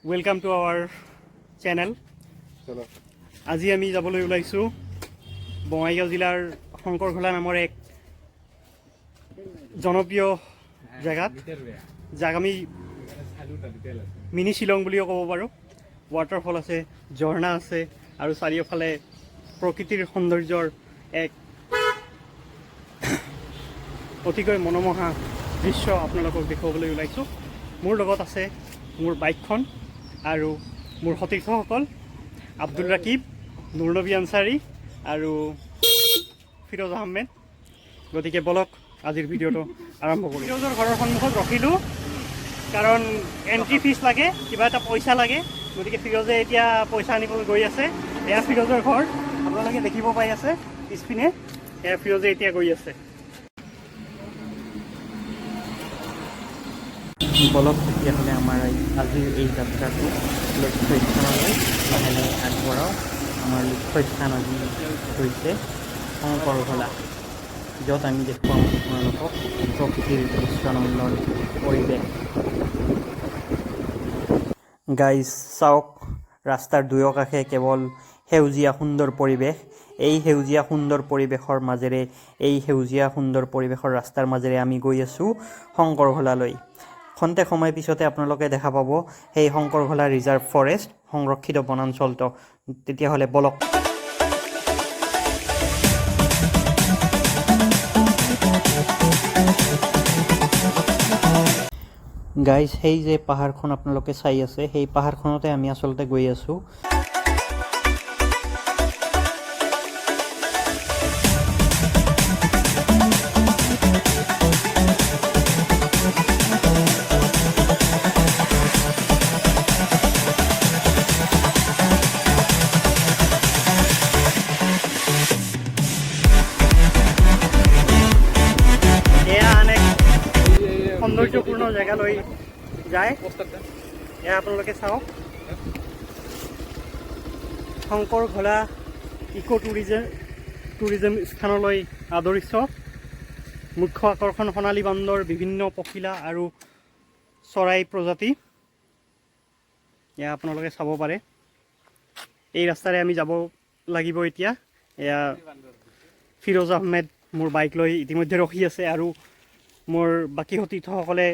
Welcome to আওয়াৰ channel. আজি আমি যাবলৈ ওলাইছোঁ বঙাইগাঁও জিলাৰ শংকৰ ঘোলা নামৰ এক জনপ্ৰিয় জেগাত, যাক আমি মিনি শ্বিলং বুলিও ক'ব পাৰোঁ। ৱাটাৰফল আছে, ঝৰ্ণা আছে আৰু চাৰিওফালে প্ৰকৃতিৰ সৌন্দৰ্যৰ এক অতিকৈ মনোমোহা দৃশ্য আপোনালোকক দেখুৱাবলৈ ওলাইছোঁ। মোৰ লগত আছে মোৰ বাইকখন আৰু মোৰ সতীৰ্থসকল আব্দুল ৰাকিব, নুৰ নবী আনচাৰী আৰু ফিৰোজ আহমেদ। গতিকে বলক আজিৰ ভিডিঅ'টো আৰম্ভ কৰোঁ। ফিৰোজৰ ঘৰৰ সন্মুখত ৰখিলোঁ কাৰণ এণ্ট্ৰি ফিজ লাগে, কিবা এটা পইচা লাগে। গতিকে ফিৰোজে এতিয়া পইচা আনিবলৈ গৈ আছে। এয়া ফিৰোজৰ ঘৰ, আপোনালোকে দেখিব পাই আছে পিছপিনে। এয়া ফিৰোজে এতিয়া গৈ আছে। বলক তেতিয়াহ'লে আমাৰ আজিৰ এই যাত্ৰাটো লক্ষ্যস্থানলৈ লাহে লাহে আগবঢ়াওঁ। আমাৰ লক্ষ্যস্থান আজি হৈছে শংকৰ ঘোলা, য'ত আমি দেখুৱাম আপোনালোকক প্ৰকৃতিৰ দৃশ্যনন্দন পৰিৱেশ। গাইজ চাওক, ৰাস্তাৰ দুয়ো কাষে কেৱল সেউজীয়া সুন্দৰ পৰিৱেশ। এই সেউজীয়া সুন্দৰ পৰিৱেশৰ মাজেৰে, এই সেউজীয়া সুন্দৰ পৰিৱেশৰ ৰাস্তাৰ মাজেৰে আমি গৈ আছোঁ শংকৰ ঘোলালৈ। খন্তেক সময় পিছতে আপোনালোকে দেখা পাব সেই শংকৰ ঘোলা ৰিজাৰ্ভ ফৰেষ্ট, সংৰক্ষিত বনাঞ্চলটো। তেতিয়াহ'লে বলক। গাইজ, সেই যে পাহাৰখন আপোনালোকে চাই আছে, সেই পাহাৰখনতে আমি আচলতে গৈ আছোঁ। সৌন্দৰ্যপূৰ্ণ জেগালৈ যায়, এয়া আপোনালোকে চাওক। শংকৰ ঘোলা ইক' টুৰিজম স্থানলৈ আদৰিত। মুখ্য আকৰ্ষণ সোণালী বান্দৰ, বিভিন্ন পখিলা আৰু চৰাই প্ৰজাতি। এয়া আপোনালোকে চাব পাৰে। এই ৰাস্তাৰে আমি যাব লাগিব এতিয়া। এয়া ফিৰোজ আহমেদ মোৰ বাইক লৈ ইতিমধ্যে ৰখি আছে আৰু মোৰ বাকী সতীৰ্থসকলে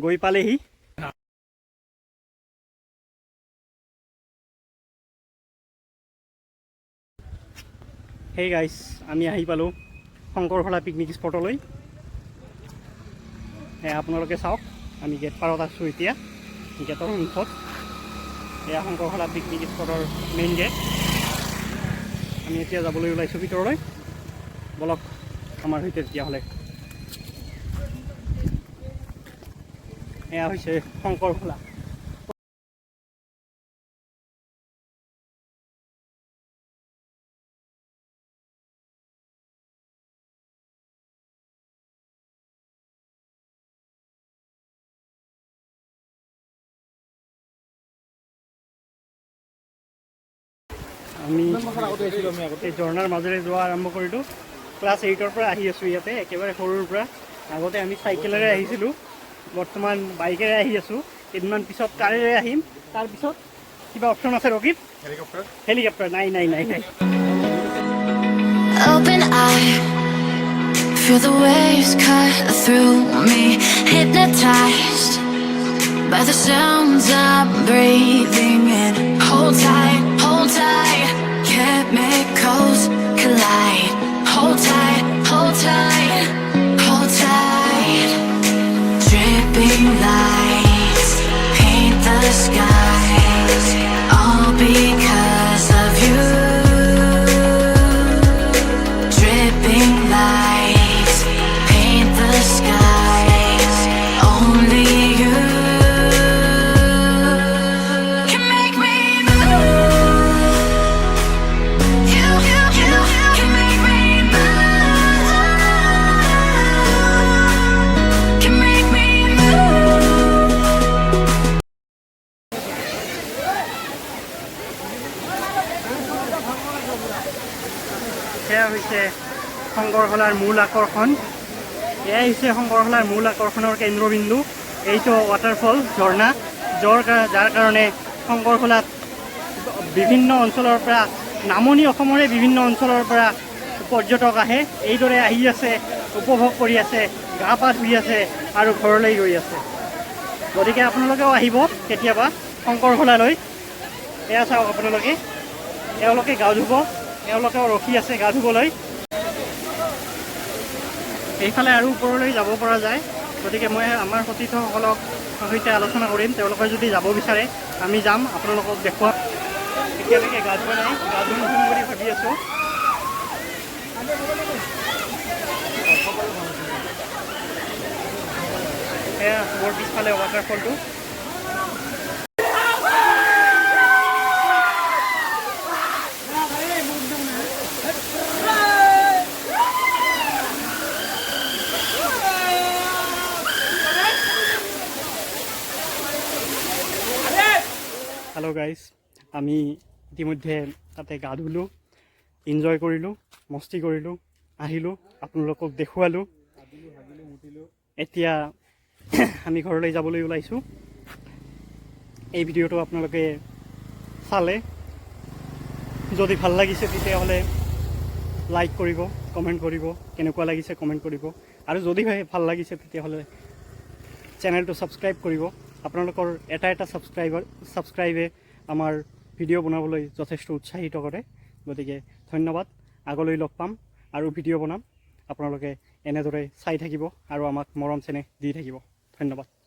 গৈ পালেহি। সেই গাইজ, আমি আহি পালোঁ শংকৰ ঘোলা পিকনিক স্পটলৈ। আপোনালোকে চাওক, আমি গেট পাৰত আছোঁ এতিয়া, গেটৰ সন্মুখত। এয়া শংকৰ ঘোলা পিকনিক স্পটৰ মেইন গেট। আমি এতিয়া যাবলৈ ওলাইছোঁ ভিতৰলৈ। বলক আমাৰ সৈতে তেতিয়াহ'লে। এয়া হৈছে শংকৰ ঘোলা। আমি এই ঝৰ্ণাৰ মাজেৰে যোৱা আৰম্ভ কৰিলোঁ। ক্লাছ 8ৰ পৰা আহি আছোঁ ইয়াতে, একেবাৰে সৰুৰ পৰা। আগতে আমি চাইকেলেৰে আহিছিলোঁ, বৰ্তমান বাইকেৰে আহি আছোঁ। কেইদিনমান পিছত কাৰেৰে আহিম। তাৰপিছত কিবা অপশ্যন আছে ৰকিব? হেলিকপ্টাৰ? নাই নাই নাই নাই। Open eye, feel the waves cut through me, hypnotized by the sounds I'm breathing in. Hold tight, chemicals collide. Hold tight, hold tight, hold tight. Dripping lights paint the skies, all because of you. Dripping lights paint the skies, only you can make me move. You can make me move. Can make me move. সেয়া হৈছে শংকৰ ঘোলাৰ মূল আকৰ্ষণ। এয়াই হৈছে শংকৰখোলাৰ মূল আকৰ্ষণৰ কেন্দ্ৰবিন্দু। এইটো ৱাটাৰফল ঝৰ্ণা, যাৰ কাৰণে শংকৰখোলাত বিভিন্ন অঞ্চলৰ পৰা, নামনি অসমৰে বিভিন্ন অঞ্চলৰ পৰা পৰ্যটক আহে। এইদৰে আহি আছে, উপভোগ কৰি আছে, গা পা ধুই আছে আৰু ঘৰলৈ গৈ আছে। গতিকে আপোনালোকেও আহিব কেতিয়াবা শংকৰখোলালৈ। এয়া চাওক আপোনালোকে, এওঁলোকে গা ধুব, এওঁলোকেও ৰখি আছে গা ধুবলৈ। এইফালে আৰু ওপৰলৈ যাব পৰা যায়। গতিকে মই আমাৰ সতীৰ্থসকলক সৈতে আলোচনা কৰিম, তেওঁলোকে যদি যাব বিচাৰে আমি যাম, আপোনালোকক দেখুৱাম। এতিয়ালৈকে গা ধোৱা নাই, গা ধুম বুলি ভাবি আছোঁ। এয়া মোৰ পিছফালে ৱাটাৰফলটো। হেল্ল' গাইজ, আমি ইতিমধ্যে তাতে গা ধুলোঁ, এনজয় কৰিলোঁ, মস্তি কৰিলোঁ, আহিলোঁ, আপোনালোকক দেখুৱালোঁ। এতিয়া আমি ঘৰলৈ যাবলৈ ওলাইছোঁ। এই ভিডিঅ'টো আপোনালোকে চালে যদি ভাল লাগিছে তেতিয়াহ'লে লাইক কৰিব, কমেণ্ট কৰিব, কেনেকুৱা লাগিছে কমেণ্ট কৰিব, আৰু যদি ভাল লাগিছে তেতিয়াহ'লে চেনেলটো ছাবস্ক্ৰাইব কৰিব। আপোনালোকৰ এটা ছাবস্ক্ৰাইবে আমাৰ ভিডিঅ' বনাবলৈ যথেষ্ট উৎসাহিত কৰে। গতিকে ধন্যবাদ। আগলৈ লগ পাম আৰু ভিডিঅ' বনাম। আপোনালোকে এনেদৰে চাই থাকিব আৰু আমাক মৰম চেনেহ দি থাকিব। ধন্যবাদ।